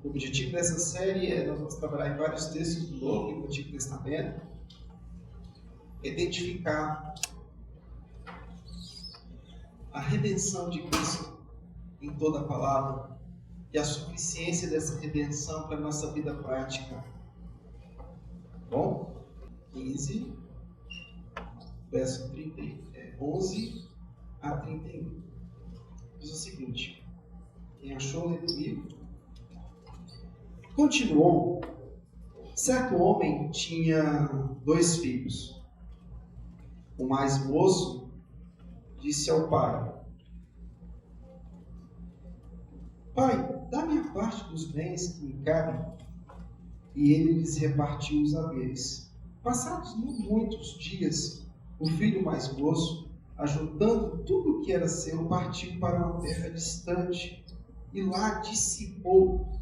O objetivo dessa série nós vamos trabalhar em vários textos do Novo e do Antigo Testamento, identificar a redenção de Cristo em toda a palavra e a suficiência dessa redenção para a nossa vida prática. Bom, 15, verso 11 a 31. Diz o seguinte: quem achou, lê comigo. Continuou: certo homem tinha 2 filhos. O mais moço disse ao pai: Pai, dá-me a parte dos bens que me cabem. E ele lhes repartiu os haveres. Passados muitos dias, o filho mais moço, ajuntando tudo o que era seu, partiu para uma terra distante e lá dissipou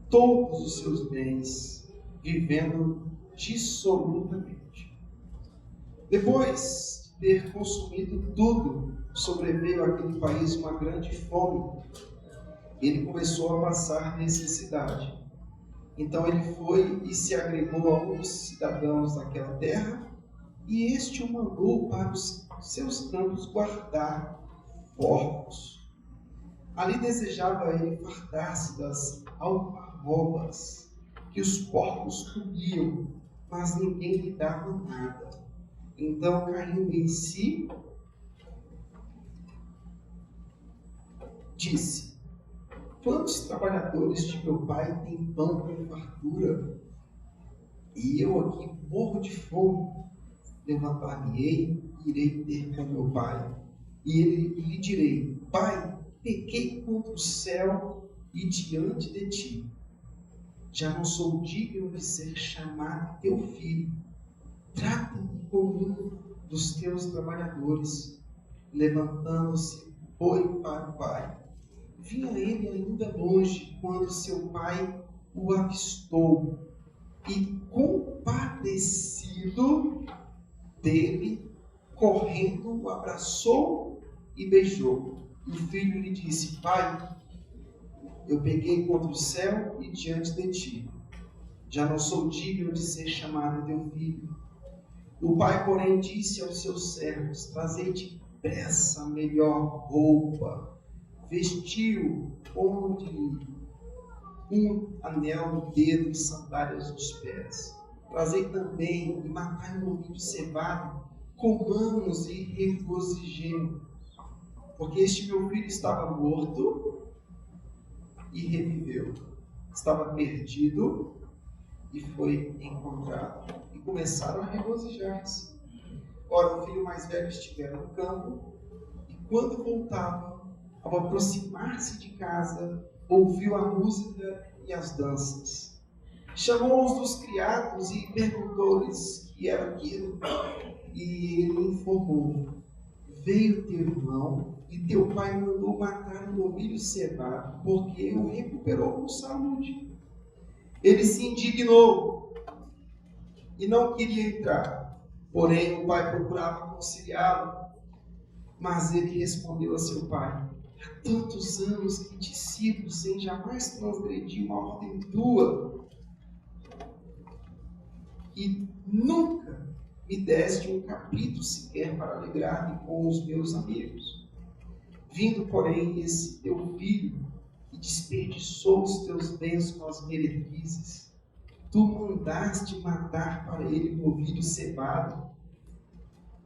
todos os seus bens, vivendo dissolutamente. Depois de ter consumido tudo, sobreveio àquele país uma grande fome. Ele começou a passar necessidade. Então ele foi e se agregou a um dos cidadãos daquela terra, e este o mandou para os seus campos guardar porcos. Ali desejava ele fartar-se das alfarrobas que os porcos comiam, mas ninguém lhe dava nada. Então, caindo em si, disse: quantos trabalhadores de meu pai têm pão com fartura, e eu aqui morro de fome? Levantar-me-ei e irei ter com meu pai, e lhe direi: Pai, pequei contra o céu e diante de ti. Já não sou digno de ser chamado teu filho. Trata-me como um dos teus trabalhadores. Levantando-se, foi para o pai. Vinha ele ainda longe quando seu pai o avistou e, compadecido dele, correndo, o abraçou e beijou. O filho lhe disse: Pai, eu pequei contra o céu e diante de ti. Já não sou digno de ser chamado teu filho. O pai, porém, disse aos seus servos: Trazei depressa a melhor roupa, vestiu, ponde-lhe um anel no dedo e sandálias nos pés. Trazei também e matai um novilho cevado, comamos e regozijemos, porque este meu filho estava morto e reviveu, estava perdido e foi encontrado. E começaram a regozijar-se. Ora, o filho mais velho estivera no campo, e quando voltava, ao aproximar-se de casa, ouviu a música e as danças. Chamou os dos criados e perguntou-lhes que era aquilo. E ele informou: veio teu irmão e teu pai mandou matar um novilho cevado, porque o recuperou com saúde. Ele se indignou e não queria entrar. Porém, o pai procurava conciliá-lo. Mas ele respondeu a seu pai: há tantos anos que te sirvo sem jamais transgredir uma ordem tua, e nunca me deste um cabrito sequer para alegrar-me com os meus amigos. Vindo, porém, esse teu filho, e desperdiçou os teus bens com as meretrizes, tu mandaste matar para ele um novilho cevado.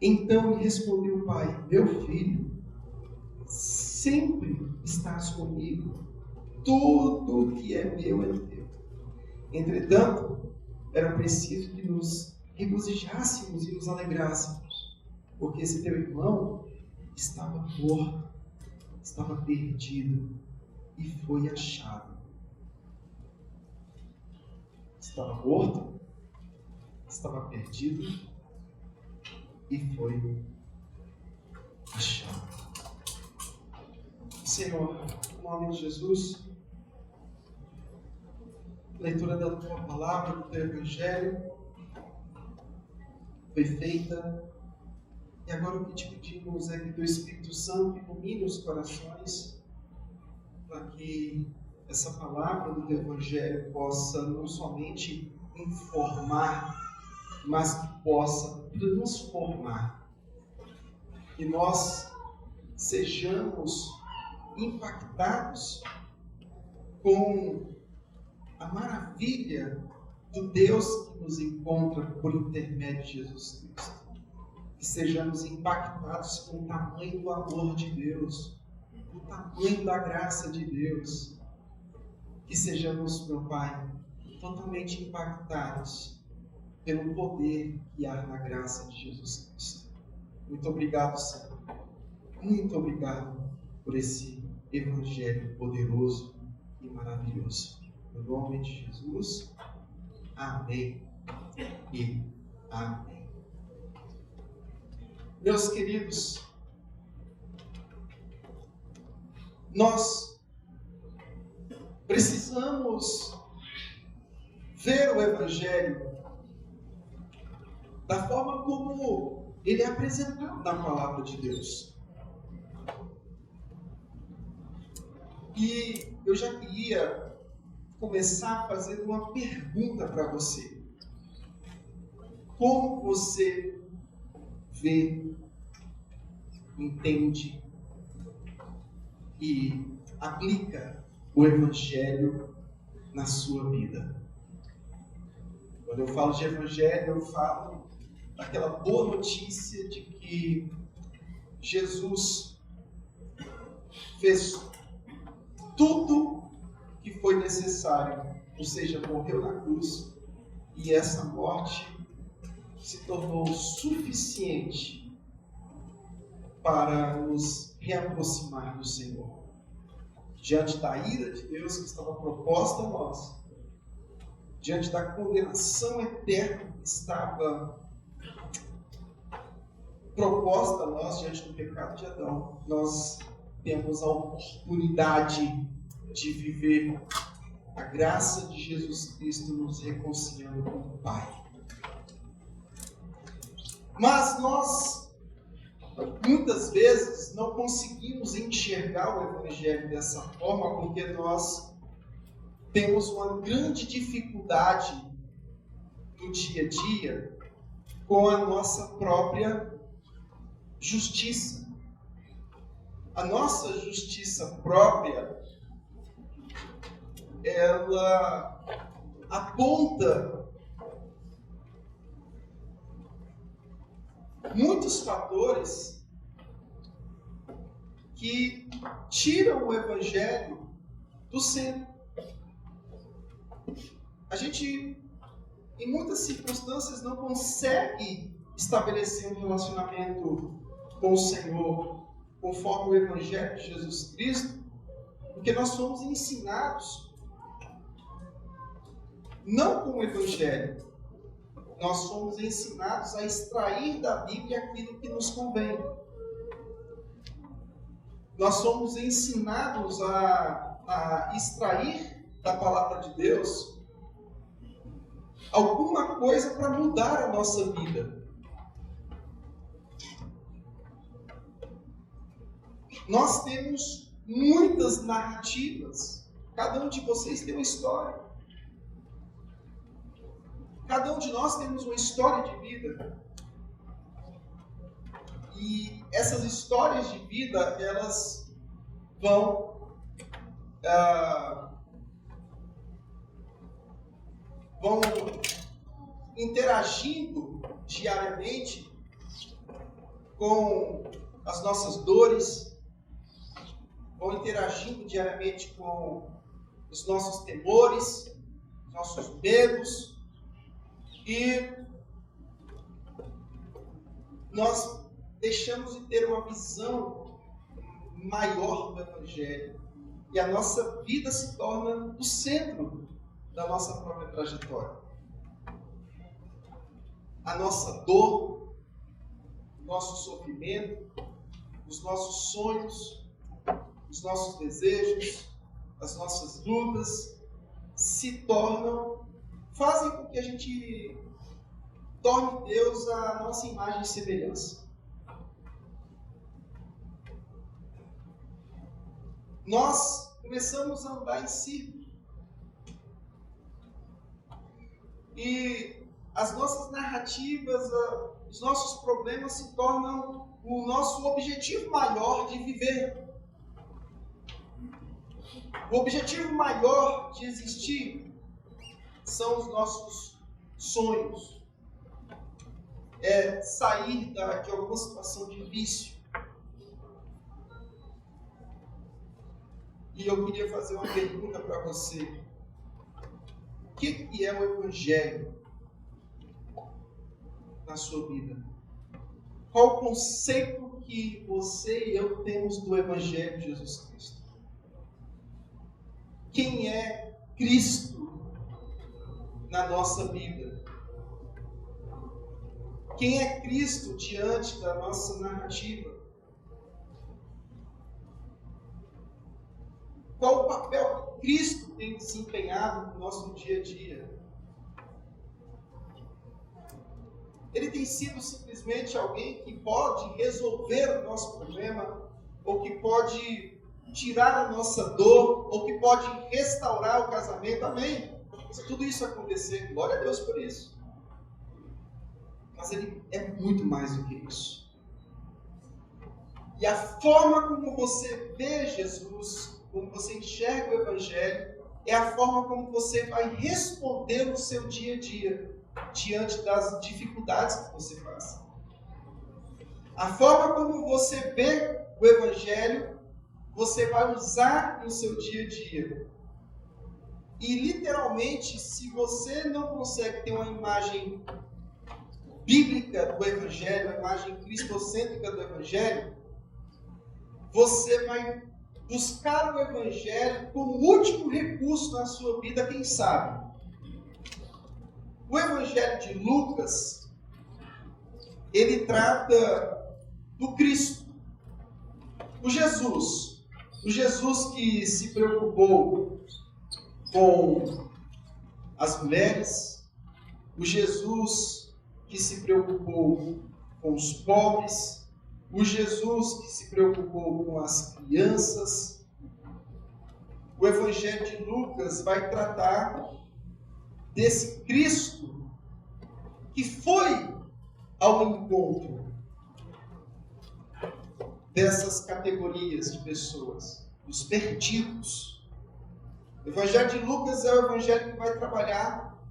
Então lhe respondeu o pai: meu filho, sempre estás comigo, tudo o que é meu é teu. Entretanto, era preciso que nos regozijássemos e nos alegrássemos, porque esse teu irmão estava morto, estava perdido e foi achado. Estava morto, estava perdido e foi achado. Senhor, em nome de Jesus, leitura da tua palavra, do teu evangelho foi feita, e agora o que te pedimos é que teu Espírito Santo ilumine os corações, para que essa palavra do Evangelho possa não somente informar, mas que possa transformar. Que nós sejamos impactados com a maravilha do Deus que nos encontra por intermédio de Jesus Cristo. Que sejamos impactados com o tamanho do amor de Deus, o tamanho da graça de Deus. Que sejamos, meu Pai, totalmente impactados pelo poder que há na graça de Jesus Cristo. Muito obrigado, Senhor. Muito obrigado por esse Evangelho poderoso e maravilhoso. No nome de Jesus, amém e amém. Meus queridos, nós precisamos ver o Evangelho da forma como ele é apresentado na palavra de Deus. E eu já queria começar fazendo uma pergunta para você. Como você vê, entende e aplica o Evangelho na sua vida? Quando eu falo de Evangelho, eu falo daquela boa notícia de que Jesus fez tudo que foi necessário, ou seja, morreu na cruz, e essa morte se tornou suficiente para nos reaproximar do Senhor. Diante da ira de Deus que estava proposta a nós, diante da condenação eterna que estava proposta a nós diante do pecado de Adão, nós temos a oportunidade de viver a graça de Jesus Cristo nos reconciliando com o Pai. Mas nós, muitas vezes, não conseguimos enxergar o Evangelho dessa forma porque nós temos uma grande dificuldade no dia a dia com a nossa própria justiça. A nossa justiça própria, ela aponta muitos fatores que tiram o Evangelho do centro. A gente, em muitas circunstâncias, não consegue estabelecer um relacionamento com o Senhor conforme o Evangelho de Jesus Cristo, porque nós somos ensinados não com o Evangelho, nós somos ensinados a extrair da Bíblia aquilo que nos convém. Nós somos ensinados a extrair da palavra de Deus alguma coisa para mudar a nossa vida. Nós temos muitas narrativas. Cada um de vocês tem uma história. Cada um de nós temos uma história de vida. E essas histórias de vida, elas vão interagindo diariamente com as nossas dores, vão interagindo diariamente com os nossos temores, os nossos medos, e nós deixamos de ter uma visão maior do Evangelho, e a nossa vida se torna o centro da nossa própria trajetória. A nossa dor, o nosso sofrimento, os nossos sonhos, os nossos desejos, as nossas lutas fazem com que a gente torne Deus a nossa imagem e semelhança. Nós começamos a andar em círculo. E as nossas narrativas, os nossos problemas se tornam o nosso objetivo maior de viver. O objetivo maior de existir são os nossos sonhos. É sair de alguma situação de vício. E eu queria fazer uma pergunta para você. O que é o Evangelho na sua vida? Qual o conceito que você e eu temos do Evangelho de Jesus Cristo? Quem é Cristo na nossa vida? Quem é Cristo diante da nossa narrativa? Qual o papel que Cristo tem desempenhado no nosso dia a dia? Ele tem sido simplesmente alguém que pode resolver o nosso problema, ou que pode tirar a nossa dor, ou que pode restaurar o casamento. Amém? Se tudo isso acontecer, glória a Deus por isso. Mas ele é muito mais do que isso. E a forma como você vê Jesus, como você enxerga o Evangelho, é a forma como você vai responder no seu dia a dia, diante das dificuldades que você passa. A forma como você vê o Evangelho, você vai usar no seu dia a dia. E literalmente, se você não consegue ter uma imagem bíblica do Evangelho, uma imagem cristocêntrica do Evangelho, você vai buscar o Evangelho como último recurso na sua vida, quem sabe. O Evangelho de Lucas, ele trata do Cristo, o Jesus que se preocupou com as mulheres, o Jesus que se preocupou com os pobres, o Jesus que se preocupou com as crianças. O Evangelho de Lucas vai tratar desse Cristo que foi ao encontro dessas categorias de pessoas, dos perdidos. O Evangelho de Lucas é o Evangelho que vai trabalhar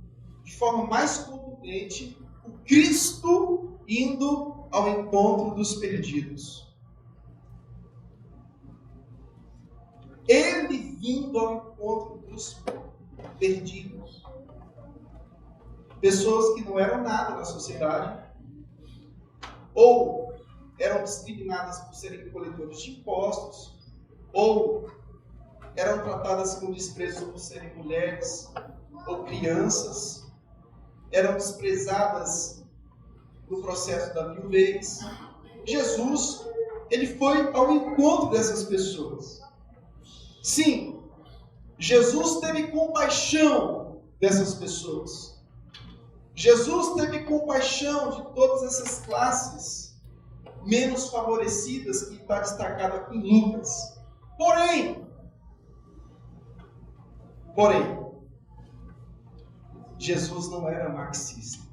de forma mais contundente o Cristo indo ao encontro dos perdidos. Ele vindo ao encontro dos perdidos. Pessoas que não eram nada na sociedade, ou eram discriminadas por serem coletores de impostos, ou eram tratadas com desprezo por serem mulheres ou crianças, eram desprezadas no processo da viuvez. Jesus, ele foi ao encontro dessas pessoas. Sim, Jesus teve compaixão dessas pessoas. Jesus teve compaixão de todas essas classes menos favorecidas que está destacada aqui em Lucas. Porém, Jesus não era marxista.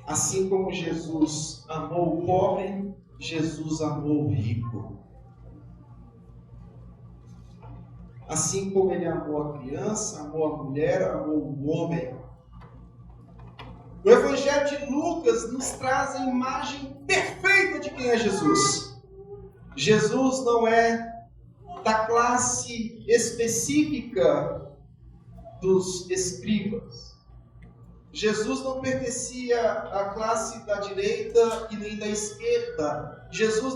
Assim como Jesus amou o pobre, Jesus amou o rico. Assim como ele amou a criança, amou a mulher, amou o homem. O Evangelho de Lucas nos traz a imagem perfeita de quem é Jesus. Jesus não é da classe específica dos escribas. Jesus não pertencia à classe da direita e nem da esquerda. Jesus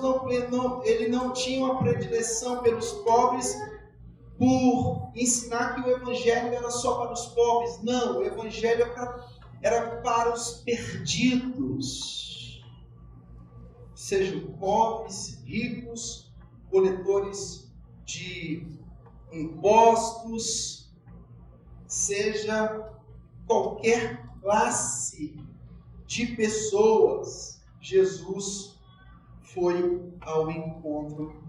ele não tinha uma predileção pelos pobres por ensinar que o Evangelho era só para os pobres. Não, o Evangelho era para os perdidos. Sejam pobres, ricos, coletores de impostos, seja qualquer classe de pessoas, Jesus foi ao encontro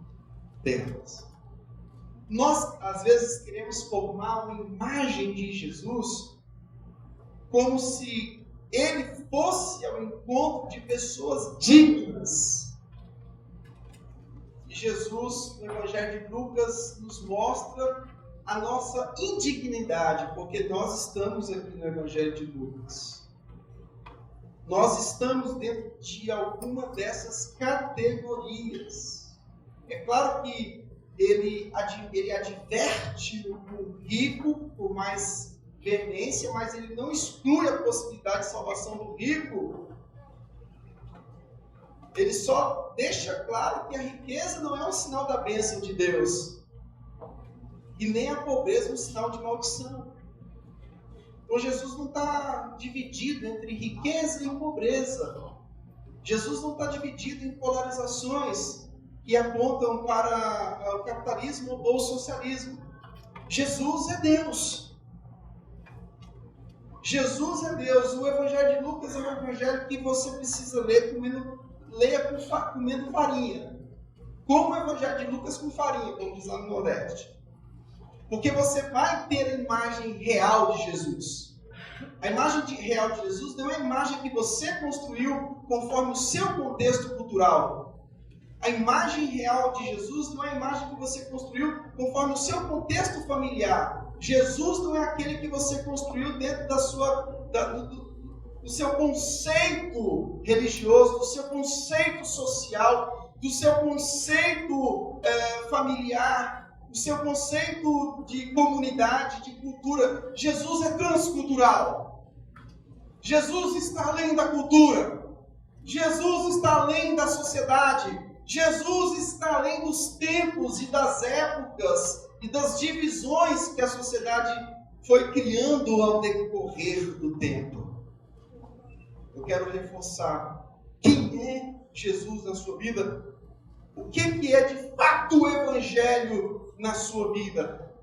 delas. Nós, às vezes, queremos formar uma imagem de Jesus como se ele fosse ao encontro de pessoas dignas. E Jesus, no Evangelho de Lucas, nos mostra a nossa indignidade, porque nós estamos aqui no Evangelho de Lucas. Nós estamos dentro de alguma dessas categorias. É claro que ele adverte o rico por mais veemência, mas ele não exclui a possibilidade de salvação do rico. Ele só deixa claro que a riqueza não é um sinal da bênção de Deus, e nem a pobreza um sinal de maldição. Então Jesus não está dividido entre riqueza e pobreza. Jesus não está dividido em polarizações que apontam para o capitalismo ou o socialismo. Jesus é Deus. Jesus é Deus. O Evangelho de Lucas é um evangelho que você precisa ler comendo farinha. Como o Evangelho de Lucas com farinha, como diz lá no Nordeste. Porque você vai ter a imagem real de Jesus. A imagem real de Jesus não é a imagem que você construiu conforme o seu contexto cultural. A imagem real de Jesus não é a imagem que você construiu conforme o seu contexto familiar. Jesus não é aquele que você construiu dentro do seu conceito religioso, do seu conceito social, do seu conceito familiar, do seu conceito de comunidade, de cultura. Jesus é transcultural. Jesus está além da cultura. Jesus está além da sociedade. Jesus está além dos tempos e das épocas e das divisões que a sociedade foi criando ao decorrer do tempo. Eu quero reforçar quem é Jesus na sua vida, o que é de fato o Evangelho na sua vida.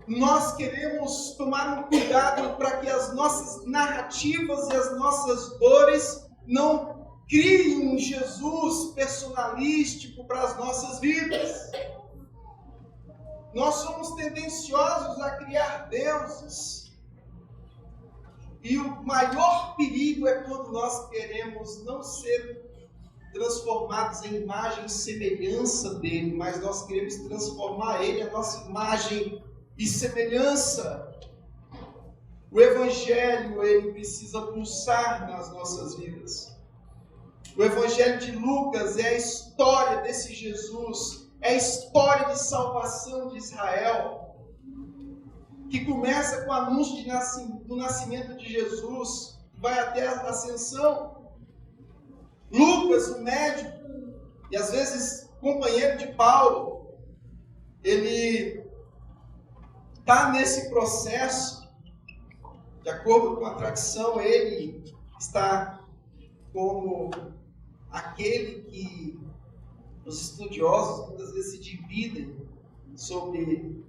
Nós queremos tomar um cuidado para que as nossas narrativas e as nossas dores não criem um Jesus personalístico para as nossas vidas. Nós somos tendenciosos a criar deuses. E o maior perigo é quando nós queremos não ser transformados em imagem e semelhança dele, mas nós queremos transformar ele, a nossa imagem e semelhança. O Evangelho, ele precisa pulsar nas nossas vidas. O Evangelho de Lucas é a história desse Jesus, é a história de salvação de Israel, que começa com o anúncio do nascimento de Jesus, vai até a ascensão. Lucas, o médico, e às vezes companheiro de Paulo, ele está nesse processo, de acordo com a tradição, ele está como aquele que os estudiosos muitas vezes se dividem sobre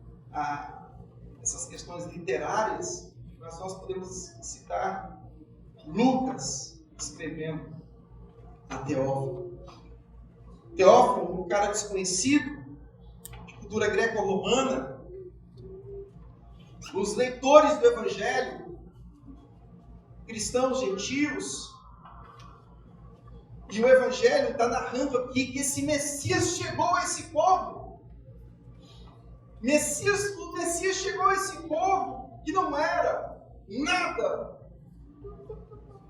essas questões literárias, mas nós podemos citar Lucas escrevendo a Teófilo. Teófilo, um cara desconhecido, de cultura greco-romana. Os leitores do Evangelho, cristãos gentios, e o Evangelho está narrando aqui que esse Messias chegou a esse povo. O Messias chegou a esse povo que não era nada.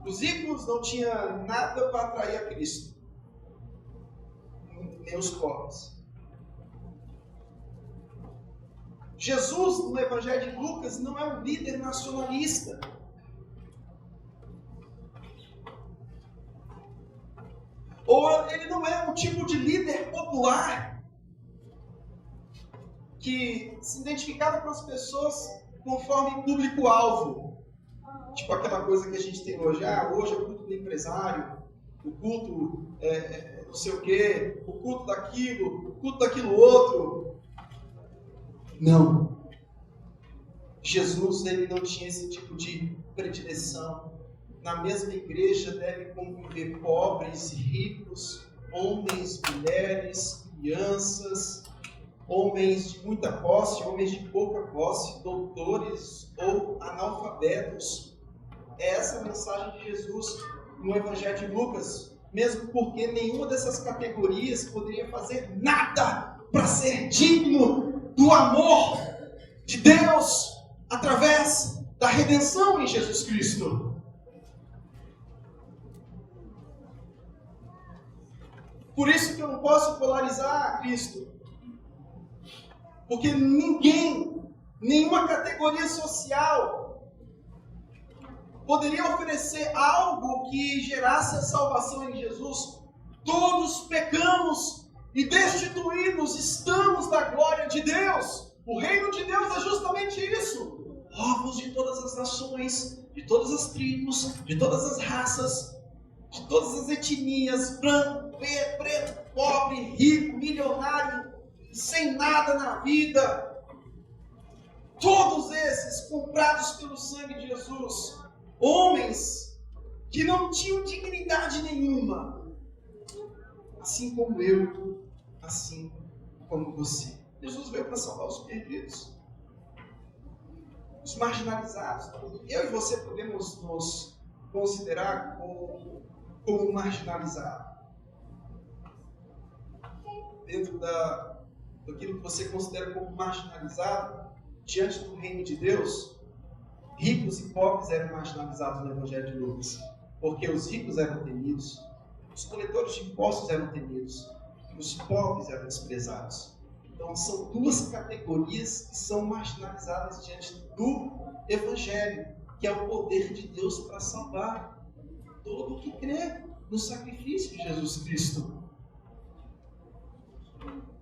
Os ricos não tinham nada para atrair a Cristo, nem os pobres. Jesus, no Evangelho de Lucas, não é um líder nacionalista. Ou ele não é um tipo de líder popular que se identificava com as pessoas conforme público-alvo. Tipo aquela coisa que a gente tem hoje. Hoje é o culto do empresário, o culto não sei o quê, o culto daquilo outro. Não. Jesus, ele não tinha esse tipo de predileção. Na mesma igreja devem conviver pobres e ricos, homens, mulheres, crianças, homens de muita posse, homens de pouca posse, doutores ou analfabetos. É essa a mensagem de Jesus no Evangelho de Lucas, mesmo porque nenhuma dessas categorias poderia fazer nada para ser digno do amor de Deus através da redenção em Jesus Cristo. Por isso que eu não posso polarizar Cristo. Porque nenhuma categoria social poderia oferecer algo que gerasse a salvação em Jesus. Todos pecamos e destituídos estamos da glória de Deus. O reino de Deus é justamente isso. Povos de todas as nações, de todas as tribos, de todas as raças, de todas as etnias, branco, preto, pobre, rico, milionário, sem nada na vida. Todos esses comprados pelo sangue de Jesus. Homens que não tinham dignidade nenhuma. Assim como eu, assim como você. Jesus veio para salvar os perdidos. Os marginalizados. Eu e você podemos nos considerar como marginalizado. Dentro daquilo que você considera como marginalizado, diante do reino de Deus, ricos e pobres eram marginalizados no Evangelho de Lucas. Porque os ricos eram temidos, os coletores de impostos eram temidos, e os pobres eram desprezados. Então são duas categorias que são marginalizadas diante do Evangelho, que é o poder de Deus para salvar todo o que crê no sacrifício de Jesus Cristo.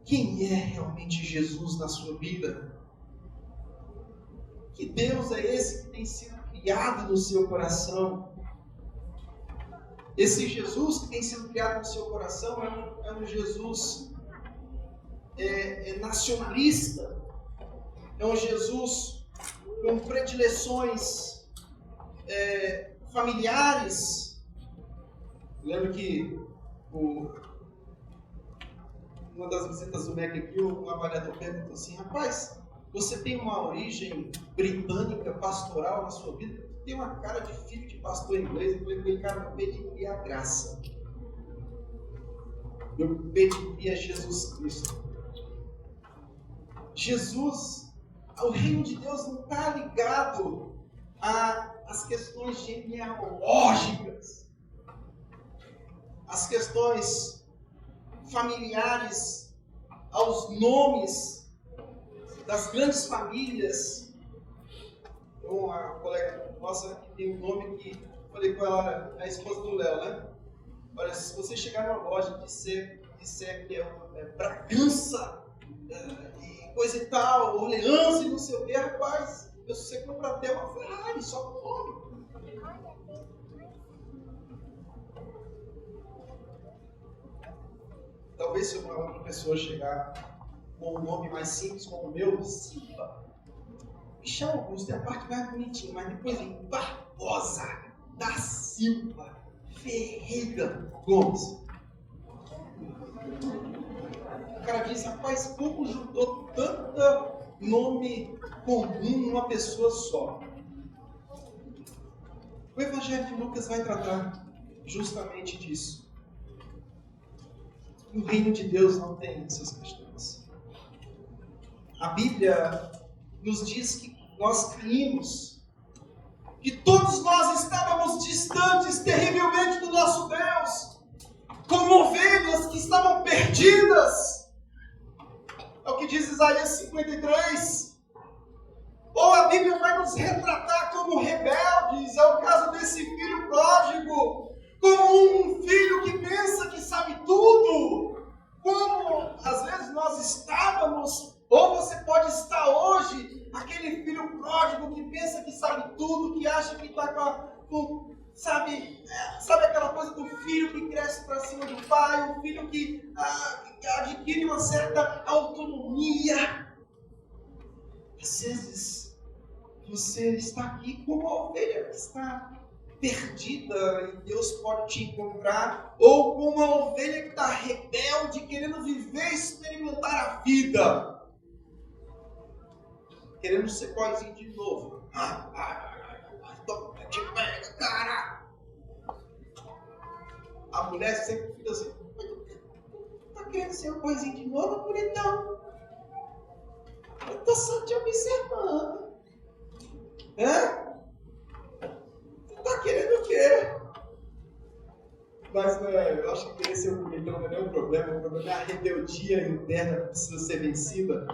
Quem é realmente Jesus na sua vida? Que Deus é esse que tem sido criado no seu coração? Esse Jesus que tem sido criado no seu coração é um Jesus nacionalista, é um Jesus com predileções familiares. Eu lembro que uma das visitas do MEC aqui, o avaliador perguntou assim: rapaz, você tem uma origem britânica, pastoral na sua vida? Tem uma cara de filho de pastor inglês. Eu falei, cara, meu pedigree é a graça. Meu pedigree é Jesus Cristo. Jesus, o reino de Deus não está ligado às questões genealógicas, às questões familiares, aos nomes das grandes famílias. Uma colega nossa que tem um nome que falei com ela, a esposa do Léo, né? Olha, se você chegar numa loja e disser que é Bragança e coisa e tal, Orleans e não sei o que, rapaz, você compra até uma Ferrari só com o nome. Talvez se uma outra pessoa chegar com um nome mais simples como o meu, Silva, Michel Augusto é a parte mais bonitinha, mas depois vem Barbosa, da Silva, Ferreira Gomes. O cara diz, rapaz, como juntou tanto nome comum numa pessoa só? O Evangelho de Lucas vai tratar justamente disso. No reino de Deus não tem essas questões. A Bíblia nos diz que nós caímos, que todos nós estávamos distantes terrivelmente do nosso Deus, como ovelhas que estavam perdidas. É o que diz Isaías 53. Ou a Bíblia vai nos retratar como rebeldes, é o caso desse filho pródigo, como um filho que pensa que sabe tudo, como às vezes nós estávamos, ou você pode estar hoje, aquele filho pródigo que pensa que sabe tudo, que acha que está sabe aquela coisa do filho que cresce para cima do pai, o filho que adquire uma certa autonomia. Às vezes você está aqui como uma ovelha que está perdida e Deus pode te encontrar, ou como uma ovelha que está rebelde, querendo viver e experimentar a vida. querendo ser boyzinho de novo. Te pega, cara! A mulher sempre fica assim, tá querendo ser um boyzinho de novo, bonitão? Eu tô só te observando. Tu tá querendo o quê? Mas eu acho que querer ser um bonitão não é nenhum problema. O problema é a rebeldia interna que precisa ser vencida.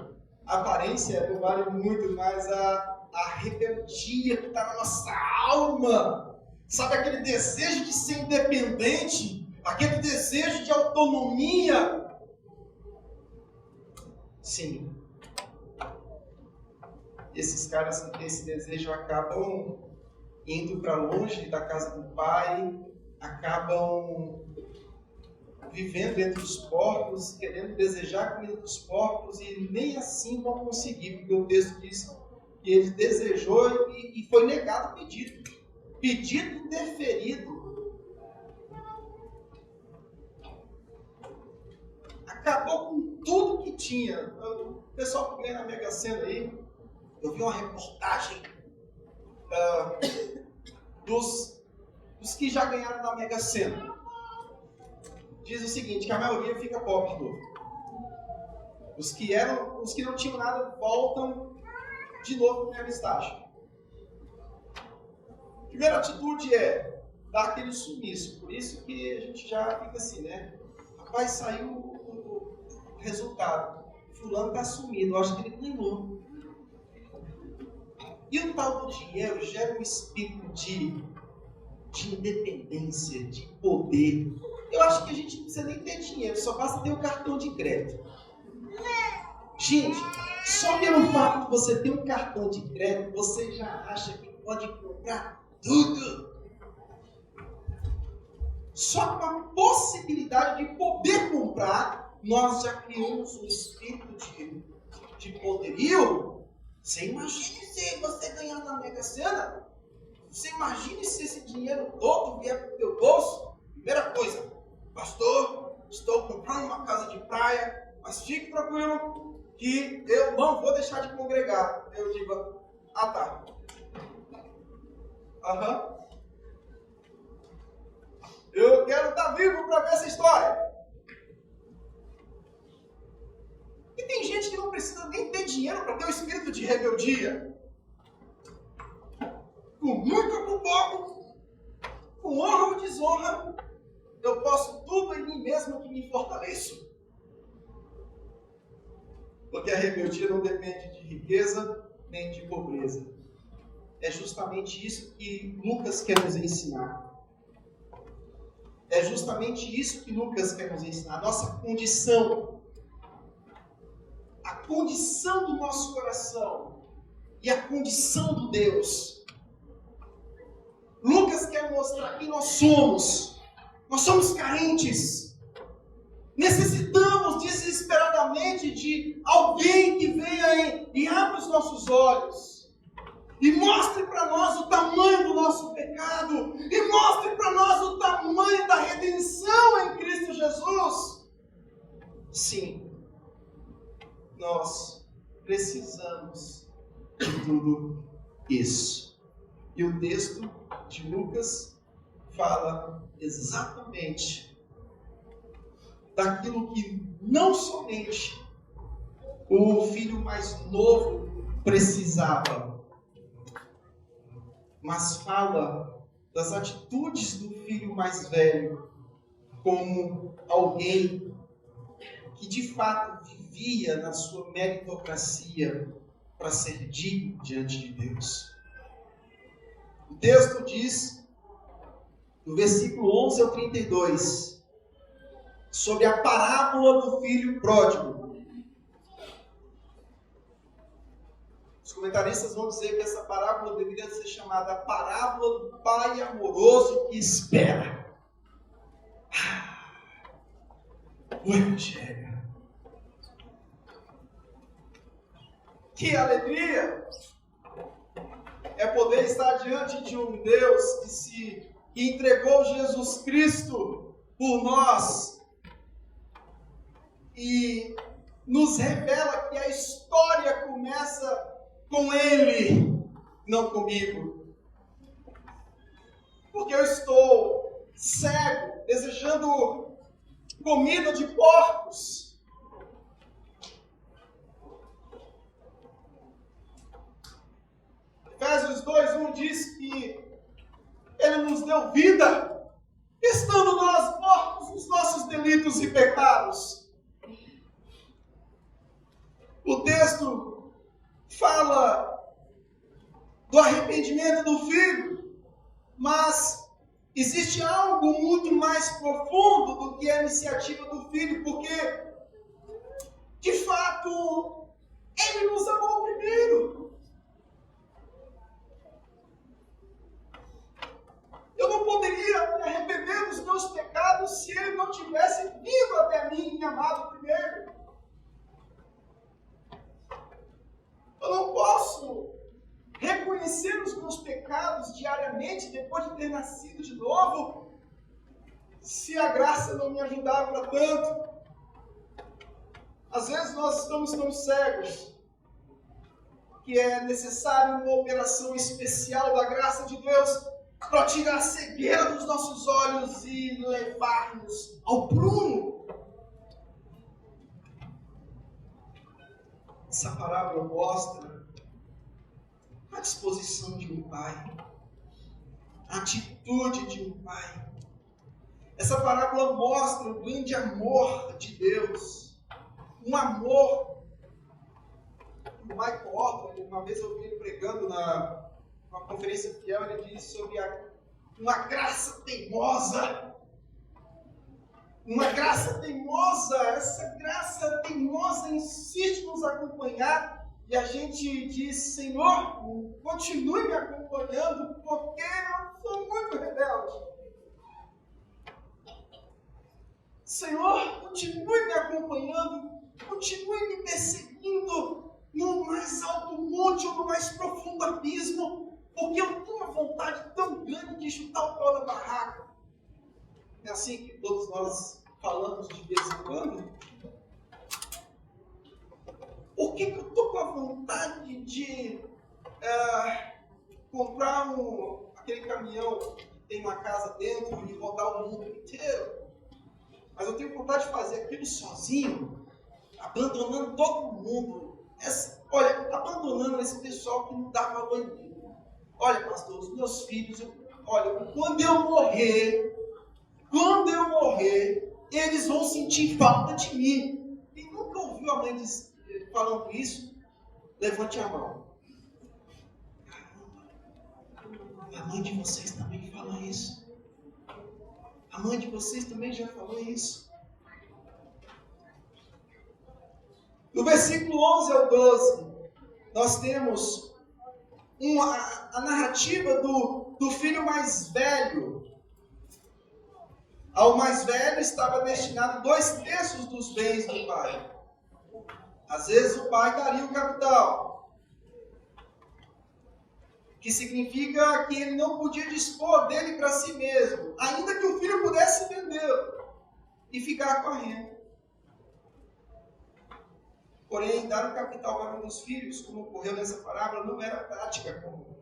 A aparência não vale muito, mas a rebeldia que está na nossa alma. Sabe aquele desejo de ser independente? Aquele desejo de autonomia? Sim. Esses caras que têm esse desejo acabam indo para longe da casa do pai, acabam vivendo entre os porcos, querendo desejar a comida dos porcos, e nem assim vão conseguir, porque o texto diz que ele desejou e foi negado o pedido. Pedido indeferido. Acabou com tudo que tinha. O pessoal que ganha na Mega Sena aí, eu vi uma reportagem dos que já ganharam na Mega Sena. Diz o seguinte, que a maioria fica pobre de novo. Os que não tinham nada voltam de novo para o primeiro estágio. A primeira atitude é dar aquele sumiço. Por isso que a gente já fica assim, né? Rapaz, saiu o resultado. Fulano está sumido, eu acho que ele ganhou. E o tal do dinheiro gera um espírito de independência, de poder. Eu acho que a gente não precisa nem ter dinheiro, só basta ter o cartão de crédito. Gente, só pelo fato de você ter um cartão de crédito, você já acha que pode comprar tudo. Só com a possibilidade de poder comprar, nós já criamos um espírito de poderio. Você imagine se você ganhar na Mega Sena? Você imagine se esse dinheiro todo vier para o teu bolso? Primeira coisa, pastor, estou comprando uma casa de praia, mas fique tranquilo que eu não vou deixar de congregar. Eu digo, tá. Eu quero estar vivo para ver essa história. E tem gente que não precisa nem ter dinheiro para ter o espírito de rebeldia. Com muito ou com pouco, com honra ou desonra, eu posso tudo em mim mesmo que me fortaleço. Porque a rebeldia não depende de riqueza nem de pobreza. É justamente isso que Lucas quer nos ensinar. É justamente isso que Lucas quer nos ensinar. A nossa condição. A condição do nosso coração. E a condição do Deus. Lucas quer mostrar quem nós somos. Nós somos carentes. Necessitamos desesperadamente de alguém que venha e abra os nossos olhos. E mostre para nós o tamanho do nosso pecado. E mostre para nós o tamanho da redenção em Cristo Jesus. Sim, nós precisamos de tudo isso. E o texto de Lucas fala exatamente daquilo que não somente o filho mais novo precisava, mas fala das atitudes do filho mais velho como alguém que de fato vivia na sua meritocracia para ser digno diante de Deus. O texto diz, no versículo 11 ao 32, sobre a parábola do filho pródigo. Os comentaristas vão dizer que essa parábola deveria ser chamada a parábola do pai amoroso que espera. O Evangelho. Que alegria é poder estar diante de um Deus que entregou Jesus Cristo por nós e nos revela que a história começa com ele, não comigo. Porque eu estou cego, desejando comida de porcos. Efésios 2:1 diz que ele nos deu vida, estando nós mortos nos nossos delitos e pecados. O texto fala do arrependimento do filho, mas existe algo muito mais profundo do que a iniciativa do filho, porque, de fato, ele nos amou primeiro. Eu não poderia me arrepender dos meus pecados se ele não tivesse vindo até mim e me amado primeiro. Eu não posso reconhecer os meus pecados diariamente depois de ter nascido de novo, se a graça não me ajudar para tanto. Às vezes nós estamos tão cegos que é necessário uma operação especial da graça de Deus para tirar a cegueira dos nossos olhos e levar-nos ao prumo. Essa parábola mostra a disposição de um pai, a atitude de um pai. Essa parábola mostra o grande amor de Deus, um amor. O Michael Orton, uma vez eu vi ele pregando numa conferência fiel, ele disse sobre uma graça teimosa. Uma graça teimosa, essa graça teimosa insiste em nos acompanhar e a gente diz: Senhor, continue me acompanhando porque eu sou muito rebelde. Senhor, continue me acompanhando, continue me perseguindo no mais alto monte ou no mais profundo abismo, porque eu tenho uma vontade tão grande de chutar o pau da barraca. É assim que todos nós falamos de vez em quando. Por que eu estou com a vontade de comprar aquele caminhão que tem uma casa dentro e rodar o mundo inteiro? Mas eu tenho vontade de fazer aquilo sozinho, abandonando todo mundo. Abandonando esse pessoal que não dá valor em mim. Olha, pastor, os meus filhos, quando eu morrer, eles vão sentir falta de mim. Quem nunca ouviu a mãe falando isso, levante a mão. A mãe de vocês também fala isso. A mãe de vocês também já falou isso. No versículo 11 ao 12, nós temos a narrativa do filho mais velho. Ao mais velho estava destinado 2/3 dos bens do pai. Às vezes o pai daria o capital, que significa que ele não podia dispor dele para si mesmo, ainda que o filho pudesse vendê-lo e ficar com a renda. Porém, dar o capital para um dos filhos, como ocorreu nessa parábola, não era prática comum.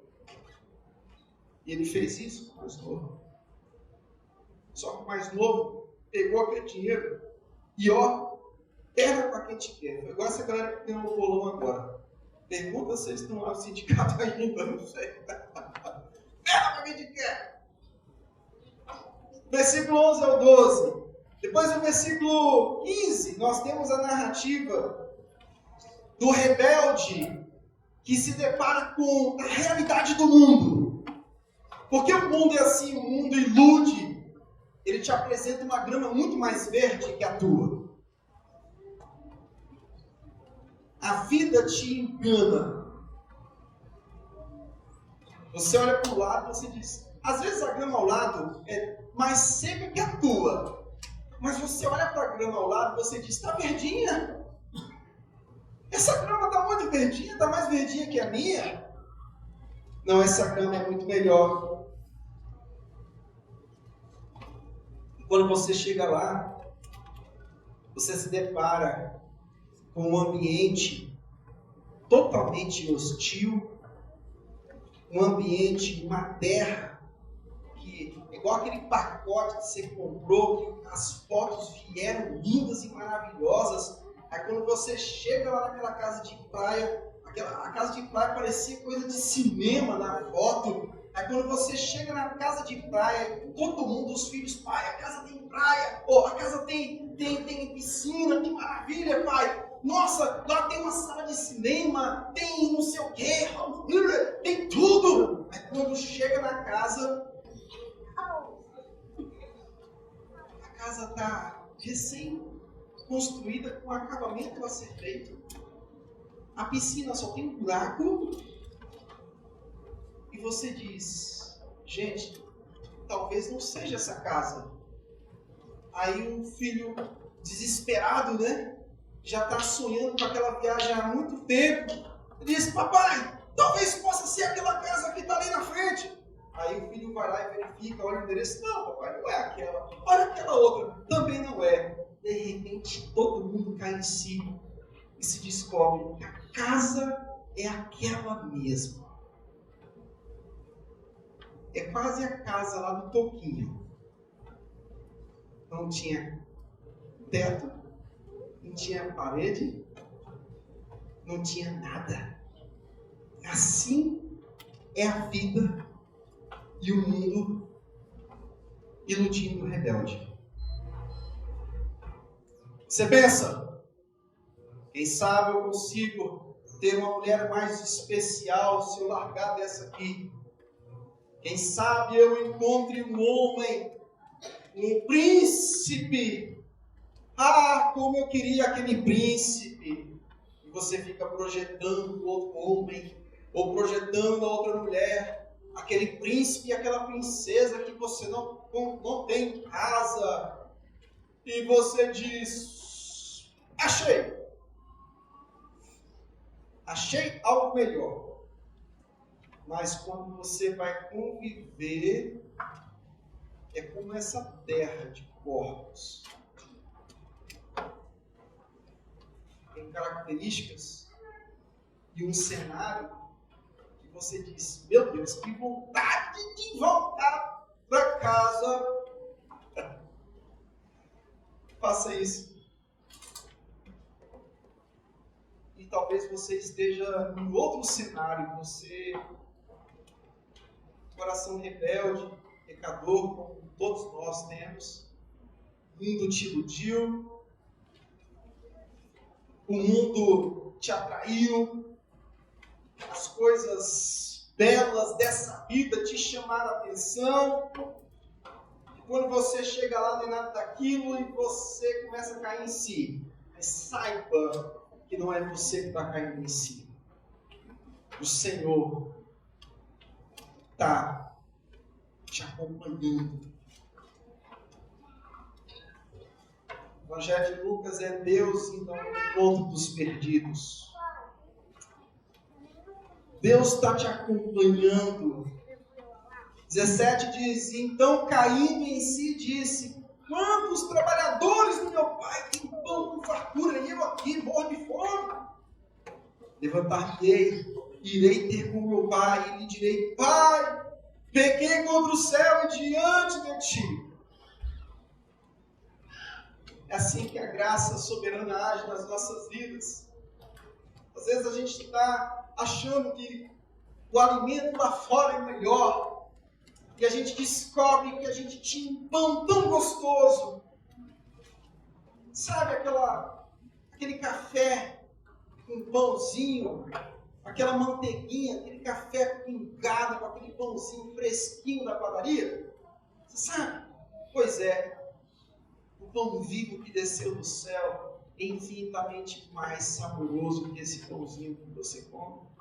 E ele fez isso com o mais novo. Só que o mais novo pegou aquele dinheiro e pega para quem te quer. Foi igual essa galera que tem um bolão agora. Pergunta se eles estão lá no sindicato ainda, não sei. Pega para quem te quer. Versículo 11 ao 12. Depois do versículo 15, nós temos a narrativa do rebelde que se depara com a realidade do mundo. Porque o mundo é assim, o mundo ilude. Ele te apresenta uma grama muito mais verde que a tua. A vida te engana. Você olha para o lado e você diz... Às vezes a grama ao lado é mais seca que a tua. Mas você olha para a grama ao lado e você diz... Está verdinha. Essa grama está muito verdinha, está mais verdinha que a minha. Não, essa grama é muito melhor. Quando você chega lá, você se depara com um ambiente totalmente hostil, um ambiente, uma terra que é igual aquele pacote que você comprou, que as fotos vieram lindas e maravilhosas. Aí quando você chega lá naquela casa de praia, a casa de praia parecia coisa de cinema na foto. Aí quando você chega na casa de praia, todo mundo, os filhos, pai, a casa tem praia, a casa tem piscina, que maravilha, pai. Nossa, lá tem uma sala de cinema, tem não sei o quê, tem tudo. Aí quando chega na casa, a casa está recém-construída com acabamento a ser feito. A piscina só tem um buraco. E você diz, gente, talvez não seja essa casa. Aí um filho desesperado, né? Já está sonhando com aquela viagem há muito tempo. Ele diz, papai, talvez possa ser aquela casa que está ali na frente. Aí o filho vai lá e verifica, olha o endereço. Não, papai, não é aquela. Olha aquela outra. Também não é. De repente, todo mundo cai em si e se descobre que a casa é aquela mesma. É quase a casa lá do Toquinho. Não tinha teto, não tinha parede, não tinha nada. Assim é a vida e o mundo iludindo o rebelde. Você pensa, quem sabe eu consigo ter uma mulher mais especial se eu largar dessa aqui. Quem sabe eu encontre um homem, um príncipe. Ah, como eu queria aquele príncipe. E você fica projetando o outro homem, ou projetando a outra mulher, aquele príncipe e aquela princesa que você não tem em casa. E você diz, achei algo melhor. Mas quando você vai conviver, é como essa terra de corpos. Tem características e um cenário que você diz, meu Deus, que vontade de voltar para casa. Faça isso. E talvez você esteja em outro cenário, você, coração rebelde, pecador, como todos nós temos. O mundo te iludiu, o mundo te atraiu, as coisas belas dessa vida te chamaram a atenção. E quando você chega lá, não é nada daquilo e você começa a cair em si. Mas saiba que não é você que está caindo em si. O Senhor está te acompanhando. O Evangelho de Lucas é Deus indo ao encontro dos perdidos. Deus está te acompanhando. 17 diz, então caindo em si disse, quantos trabalhadores do meu pai têm pão com fartura e eu aqui morro de fome? Levantar-me-ei, irei ter com meu pai e lhe direi, pai, pequei contra o céu e diante de ti. É assim que a graça soberana age nas nossas vidas. Às vezes a gente está achando que o alimento lá fora é melhor. E a gente descobre que a gente tinha um pão tão gostoso. Sabe aquele café com pãozinho, aquela manteiguinha, aquele café pingado com aquele pãozinho fresquinho da padaria? Você sabe? Pois é. O pão vivo que desceu do céu é infinitamente mais saboroso que esse pãozinho que você come.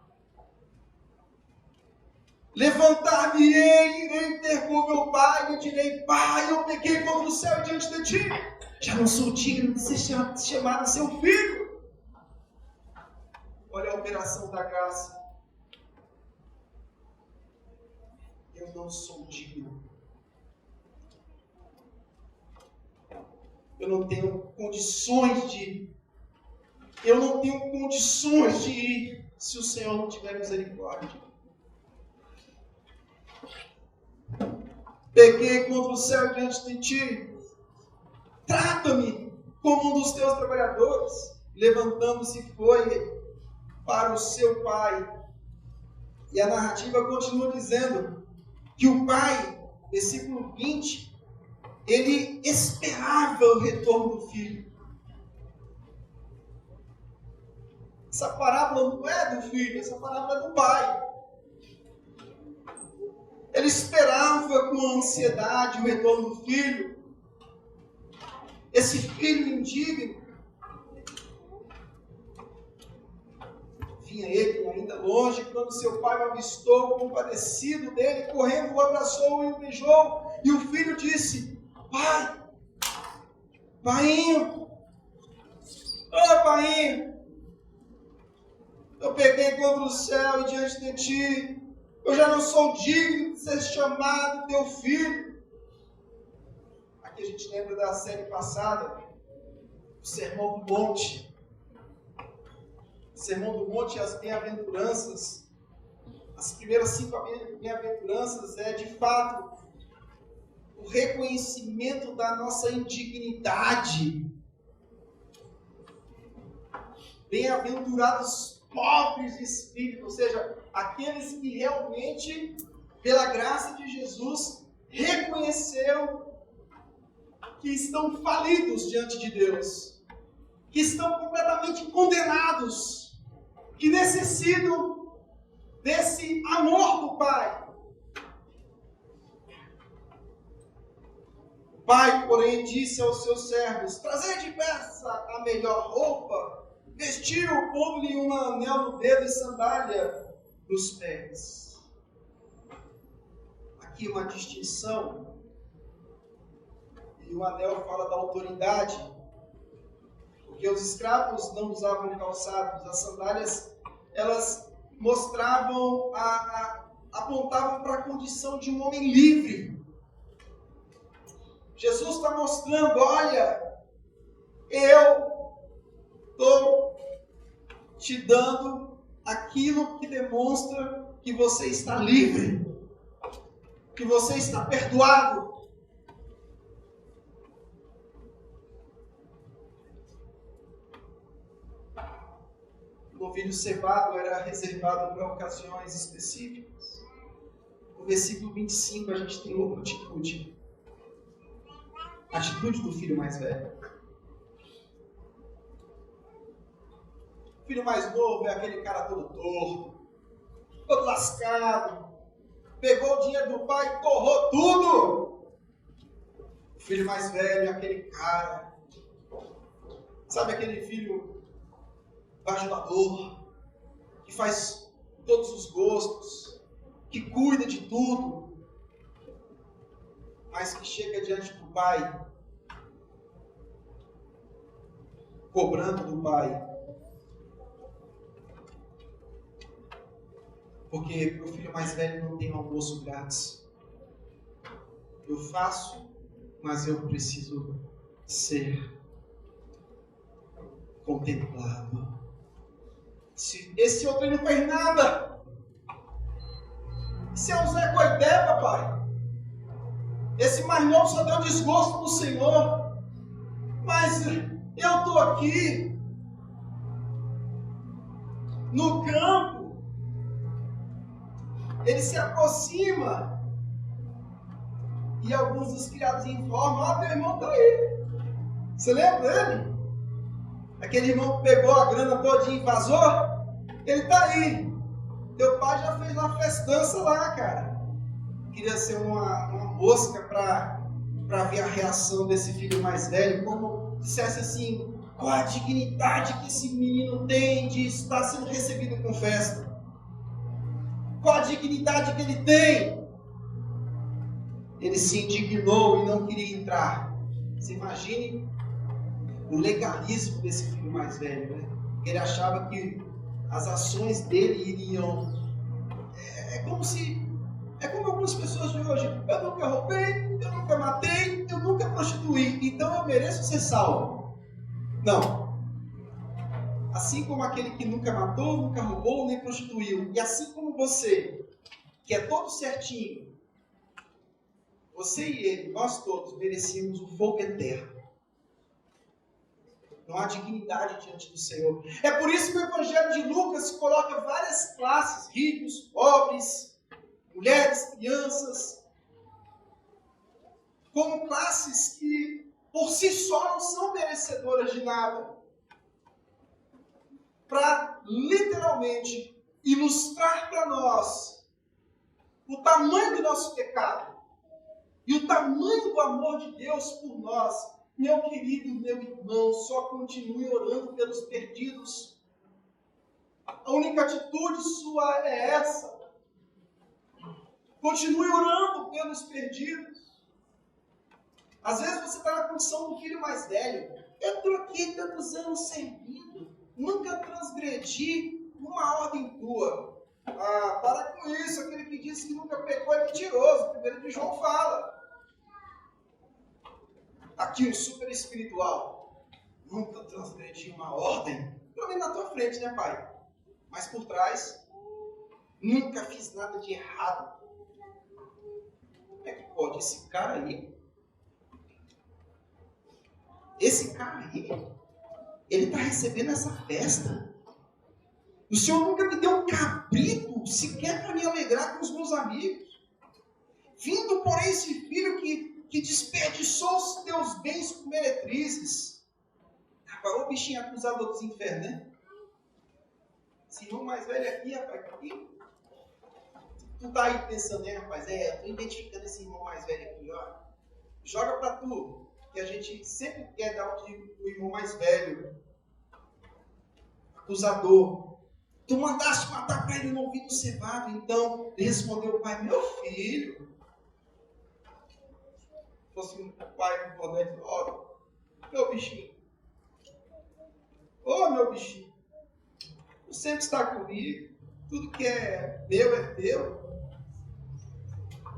Levantar-me-ei, irei ter com meu pai e direi, pai, eu pequei contra o céu e diante de ti. Já não sou digno de ser chamado seu filho. Olha a operação da graça. Eu não sou digno. Eu não tenho condições de Eu não tenho condições de ir se o Senhor não tiver misericórdia. Pequei contra o céu diante de ti. Trata-me como um dos teus trabalhadores. Levantando-se foi para o seu pai. E a narrativa continua dizendo que o pai, versículo 20, ele esperava o retorno do filho. Essa parábola não é do filho, essa parábola é do pai. Ele esperava com ansiedade o retorno do filho. Esse filho indigno. Vinha ele ainda longe, quando seu pai o avistou, compadecido dele, correndo, o abraçou e o beijou. E o filho disse: pai, painho, painho, eu pequei contra o céu e diante de ti. Eu já não sou digno de ser chamado teu filho. Aqui a gente lembra da série passada, o Sermão do Monte. O Sermão do Monte e as bem-aventuranças. As primeiras 5 bem-aventuranças é, de fato, o reconhecimento da nossa indignidade. Bem-aventurados pobres de espírito, ou seja, aqueles que realmente, pela graça de Jesus, reconheceram que estão falidos diante de Deus, que estão completamente condenados, que necessitam desse amor do Pai. O Pai, porém, disse aos seus servos: trazei depressa a melhor roupa, vestiu, pondo-lhe um anel no dedo e sandália nos pés. Aqui uma distinção. E o anel fala da autoridade. Porque os escravos não usavam calçados. As sandálias, elas mostravam, apontavam para a condição de um homem livre. Jesus está mostrando: olha, eu estou te dando aquilo que demonstra que você está livre, que você está perdoado. O novilho cevado era reservado para ocasiões específicas. No versículo 25 a gente tem outra atitude. A atitude do filho mais velho. O filho mais novo é aquele cara todo torto, todo lascado, pegou o dinheiro do pai e torrou tudo. O filho mais velho é aquele cara, sabe, aquele filho bajulador, que faz todos os gostos, que cuida de tudo, mas que chega diante do pai, cobrando do pai. Porque para o filho mais velho não tem almoço grátis. Eu faço, mas eu preciso ser contemplado. Esse outro não fez nada. Esse é o Zé Coité, papai. Esse mais novo só deu desgosto para o Senhor. Mas eu estou aqui no campo. Ele se aproxima e alguns dos criados informam: ó, teu irmão está aí. Você lembra dele? Aquele irmão que pegou a grana todinha e vazou? Ele está aí. Teu pai já fez uma festança lá, cara. Queria ser uma mosca para ver a reação desse filho mais velho, como dissesse assim: qual a dignidade que esse menino tem de estar sendo recebido com festa? Qual a dignidade que ele tem? Ele se indignou e não queria entrar. Você imagine o legalismo desse filho mais velho, né? Ele achava que as ações dele iriam... É como algumas pessoas de hoje: eu nunca roubei, eu nunca matei, eu nunca prostituí, então eu mereço ser salvo. Não. assim como aquele que nunca matou, nunca roubou, nem prostituiu, e assim como você, que é todo certinho, você e ele, nós todos, merecíamos o fogo eterno. Não há dignidade diante do Senhor. É por isso que o Evangelho de Lucas coloca várias classes, ricos, pobres, mulheres, crianças, como classes que por si só não são merecedoras de nada. Para literalmente ilustrar para nós o tamanho do nosso pecado e o tamanho do amor de Deus por nós. Meu querido, meu irmão, só continue orando pelos perdidos. A única atitude sua é essa. Continue orando pelos perdidos. Às vezes você está na condição do filho mais velho. Eu estou aqui tantos anos servindo. Nunca transgredi uma ordem tua. Ah, para com isso. Aquele que disse que nunca pecou é mentiroso. 1 João fala. Aqui o super espiritual. Nunca transgredi uma ordem. Pelo menos na tua frente, né, pai? Mas por trás, nunca fiz nada de errado. Como é que pode? Esse cara aí, ele está recebendo essa festa. O Senhor nunca me deu um cabrito sequer para me alegrar com os meus amigos. Vindo, porém, esse filho que desperdiçou os teus bens com meretrizes. Agora o bichinho acusador dos infernos, né? Esse irmão mais velho aqui, rapaz, tu tá aí pensando, né, rapaz? Eu tô identificando esse irmão mais velho aqui, ó. Joga pra tu, que a gente sempre quer dar o irmão mais velho, acusador. Tu mandaste matar para ele no ouvido cevado. Então, ele respondeu, pai, meu filho. Se fosse um pai com poder, ó, meu bichinho. Ô, meu bichinho. Tu sempre está comigo. Tudo que é meu é teu.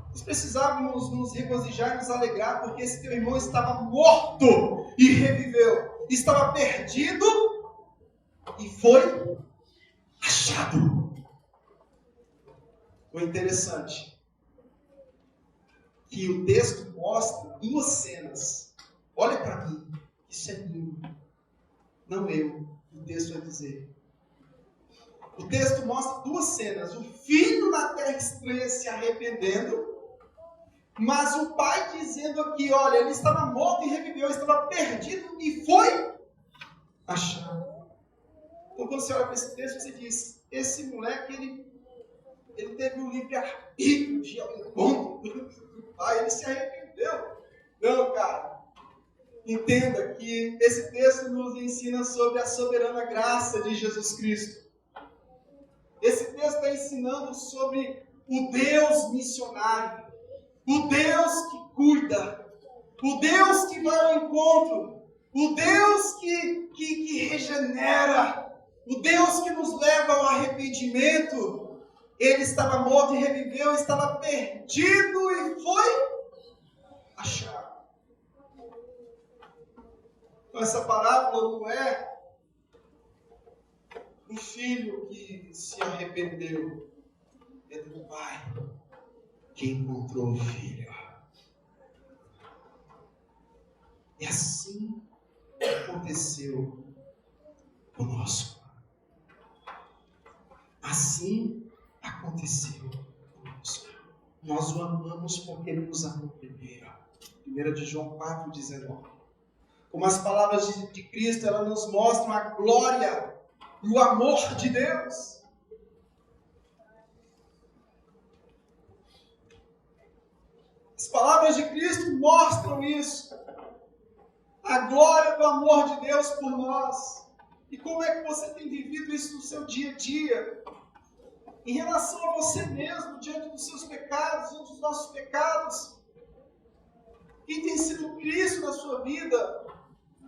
Nós precisávamos nos regozijar e nos alegrar, porque esse teu irmão estava morto e reviveu. Estava perdido e foi achado. O interessante que o texto mostra duas cenas. Olha para mim, isso é lindo. Não eu, o texto vai dizer. O texto mostra duas cenas. O filho na terra estranha se arrependendo, mas o pai dizendo aqui, olha, ele estava morto e reviveu, ele estava perdido e foi achado. Então, quando você olha para esse texto, você diz, esse moleque, ele teve um livre-arbítrio de encontro do pai, ele se arrependeu. Não, cara. Entenda que esse texto nos ensina sobre a soberana graça de Jesus Cristo. Esse texto está ensinando sobre o Deus missionário, o Deus que cuida, o Deus que vai ao encontro, o Deus que regenera, o Deus que nos leva ao arrependimento. Ele estava morto e reviveu, estava perdido e foi achado. Então essa parábola não é do filho que se arrependeu, é do pai que encontrou o filho. E assim aconteceu conosco. Assim aconteceu conosco. Nós o amamos porque ele nos amou primeiro. 1 João 4,19. Como as palavras de Cristo, elas nos mostram a glória e o amor de Deus. As palavras de Cristo mostram isso. A glória do amor de Deus por nós. E como é que você tem vivido isso no seu dia a dia? Em relação a você mesmo, diante dos seus pecados, diante dos nossos pecados. Quem tem sido Cristo na sua vida?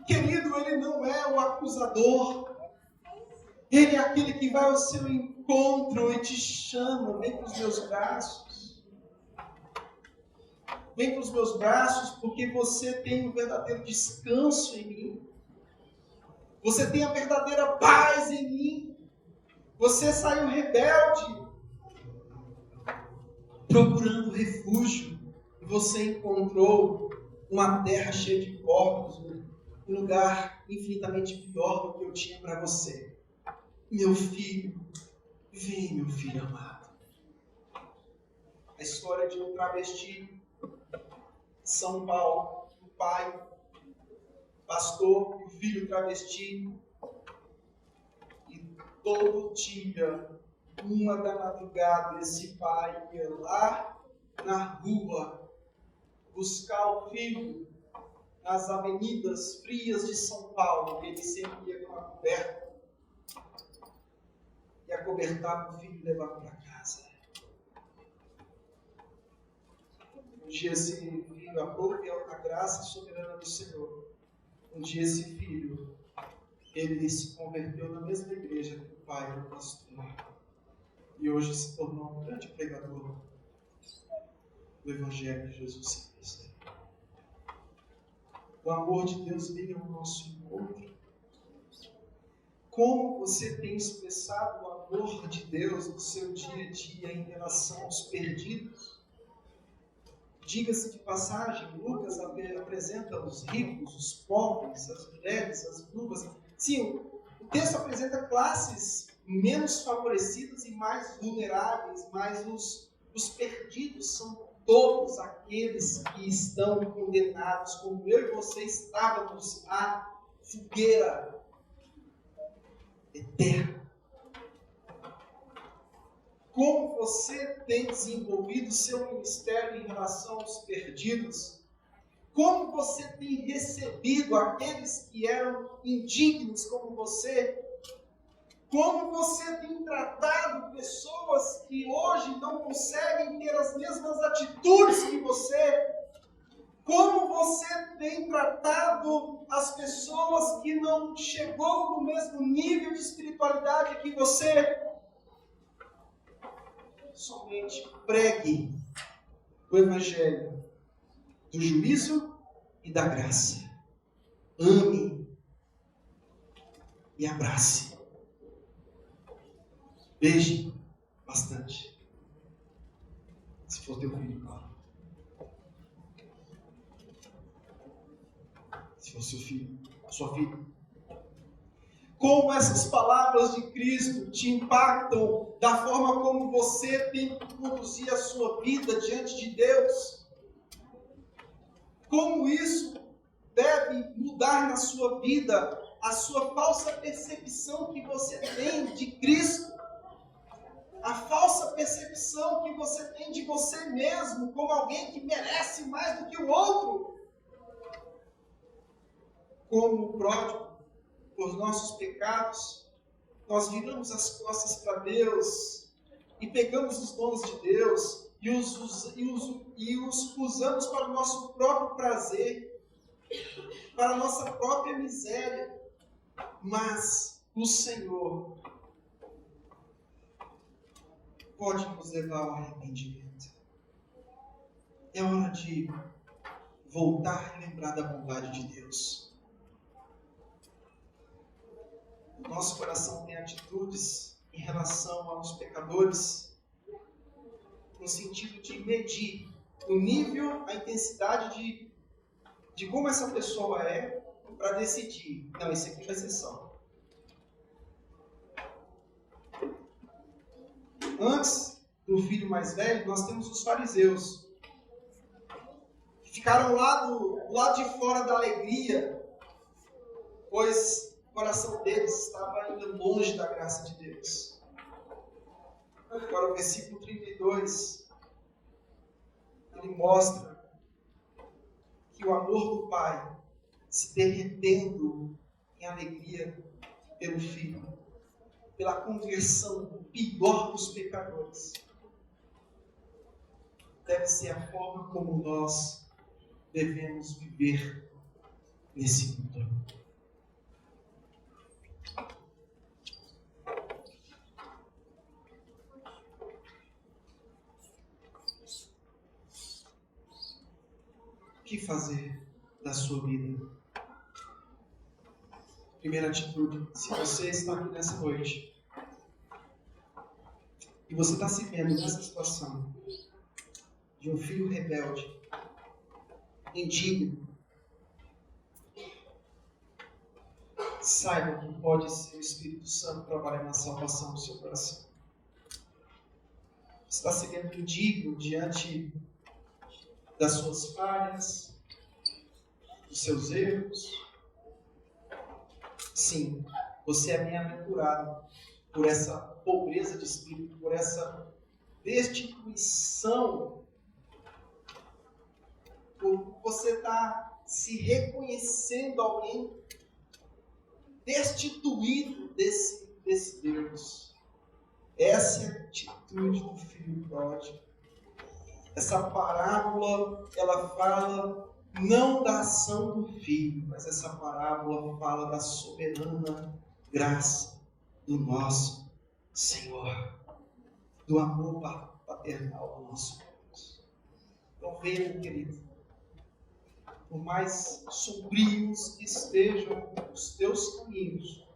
Querido, Ele não é o acusador. Ele é aquele que vai ao seu encontro e te chama. Vem para os meus braços. Vem para os meus braços porque você tem um verdadeiro descanso em mim. Você tem a verdadeira paz em mim. Você saiu rebelde, procurando refúgio, e você encontrou uma terra cheia de corpos, um lugar infinitamente pior do que eu tinha para você. Meu filho, vem, meu filho amado. A história de um travesti, São Paulo, um pai, pastor, um filho travesti, e todo dia, 1 da madrugada, esse pai ia lá na rua buscar o filho nas avenidas frias de São Paulo, que ele sempre ia com a coberta e acobertava o filho e levava para casa. Um dia esse filho aprove a graça soberana do Senhor. Um dia esse filho, ele se converteu na mesma igreja que o pai era pastor. E hoje se tornou um grande pregador do Evangelho de Jesus Cristo. O amor de Deus vem ao nosso encontro. Como você tem expressado o amor de Deus no seu dia a dia em relação aos perdidos? Diga-se de passagem, Lucas apresenta os ricos, os pobres, as mulheres, as viúvas. Sim, o texto apresenta classes menos favorecidas e mais vulneráveis, mas os perdidos são todos aqueles que estão condenados, como eu e você estávamos à fogueira eterna. Como você tem desenvolvido seu ministério em relação aos perdidos? Como você tem recebido aqueles que eram indignos como você? Como você tem tratado pessoas que hoje não conseguem ter as mesmas atitudes que você? Como você tem tratado as pessoas que não chegou no mesmo nível de espiritualidade que você? Somente pregue o Evangelho do juízo e da graça. Ame e abrace. Beije bastante. Se for teu filho, claro. Se for seu filho, sua filha. Como essas palavras de Cristo te impactam da forma como você tem que conduzir a sua vida diante de Deus? Como isso deve mudar na sua vida a sua falsa percepção que você tem de Cristo? A falsa percepção que você tem de você mesmo como alguém que merece mais do que o outro? Como o pródigo, por nossos pecados, nós viramos as costas para Deus e pegamos os dons de Deus e os usamos para o nosso próprio prazer, para a nossa própria miséria. Mas o Senhor pode nos levar ao arrependimento. É hora de voltar e lembrar da bondade de Deus. O nosso coração tem atitudes em relação aos pecadores, no sentido de medir o nível, a intensidade de como essa pessoa é, para decidir, não, esse aqui vai ser salvo. Antes do filho mais velho, nós temos os fariseus, que ficaram lá do lado de fora da alegria, pois o coração deles estava ainda longe da graça de Deus. Agora o versículo 32, ele mostra que o amor do Pai se derretendo em alegria pelo Filho, pela conversão do pior dos pecadores, deve ser a forma como nós devemos viver nesse mundo. O que fazer da sua vida? Primeira atitude, se você está aqui nessa noite e você está se vendo nessa situação de um filho rebelde, indigno, saiba que pode ser o Espírito Santo trabalhando na salvação do seu coração. Você está se vendo indigno diante das suas falhas, dos seus erros. Sim, você é bem-aventurado por essa pobreza de espírito, por essa destituição, por você estar se reconhecendo alguém destituído desse Deus. Essa é a atitude do filho pródigo. Essa parábola, ela fala não da ação do filho, mas essa parábola fala da soberana graça do nosso Senhor, do amor paternal do nosso Deus. Então veja, meu querido, por mais sombrios que estejam os teus caminhos,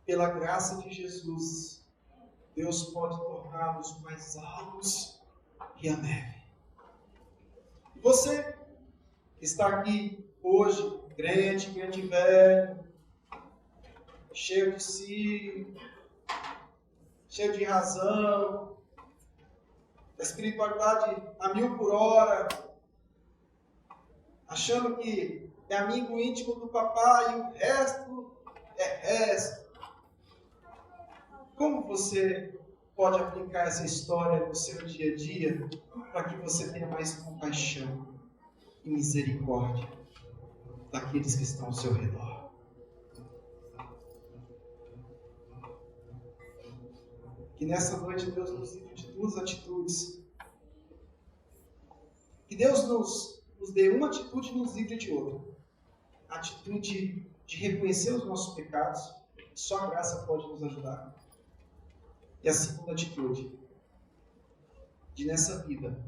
pela graça de Jesus, Deus pode torná-los mais altos que a neve. E você que está aqui hoje, crente velho, cheio de si, cheio de razão, da espiritualidade a 1000 por hora, achando que é amigo íntimo do papai e o resto é resto. Como você pode aplicar essa história no seu dia a dia para que você tenha mais compaixão e misericórdia daqueles que estão ao seu redor? Que nessa noite Deus nos livre de 2 atitudes. Que Deus nos dê uma atitude e nos livre de outra. A atitude de reconhecer os nossos pecados, só a graça pode nos ajudar. E a segunda atitude, de nessa vida,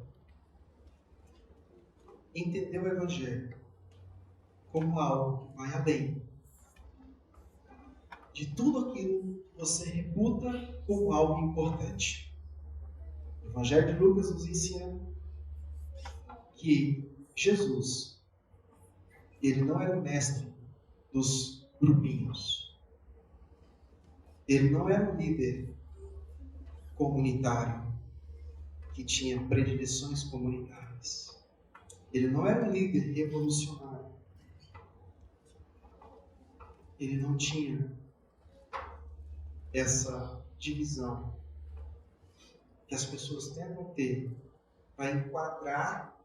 entender o Evangelho como algo que vai além de tudo aquilo que você reputa como algo importante. O Evangelho de Lucas nos ensina que Jesus, ele não era o mestre dos grupinhos. Ele não era um líder comunitário que tinha predileções comunitárias. Ele não era um líder revolucionário. Ele não tinha essa divisão que as pessoas tentam ter para enquadrar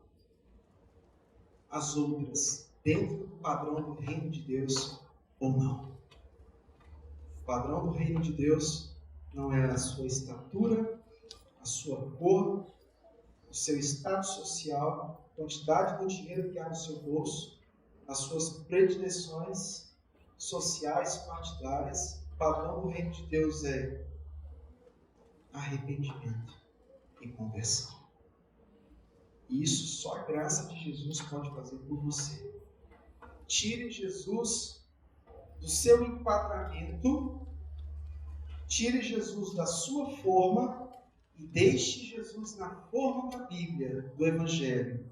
as outras dentro do padrão do reino de Deus ou não. O padrão do reino de Deus não é a sua estatura, a sua cor, o seu status social, a quantidade do dinheiro que há no seu bolso, as suas predileções sociais, partidárias. O padrão do reino de Deus é arrependimento e conversão. E isso só a graça de Jesus pode fazer por você. Tire Jesus do seu enquadramento, tire Jesus da sua forma e deixe Jesus na forma da Bíblia, do Evangelho.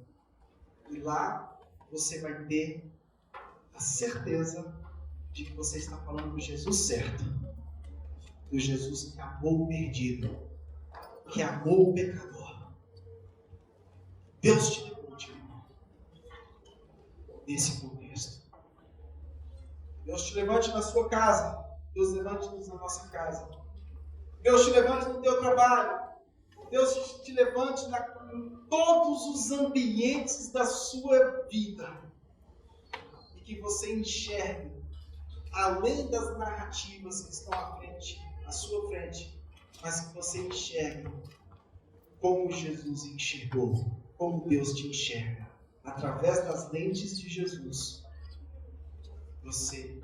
E lá você vai ter a certeza de que você está falando do Jesus certo, do Jesus que amou o perdido, que amou o pecador. Deus te levante, irmão, nesse contexto. Deus te levante na sua casa. Deus levante-nos na nossa casa. Deus te levante no teu trabalho. Deus te levante em todos os ambientes da sua vida. E que você enxergue, além das narrativas que estão à sua frente, mas que você enxergue como Jesus enxergou, como Deus te enxerga. Através das lentes de Jesus, você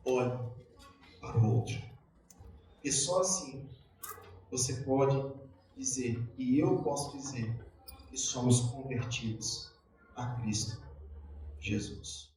olha para o outro. E só assim você pode dizer, e eu posso dizer, que somos convertidos a Cristo Jesus.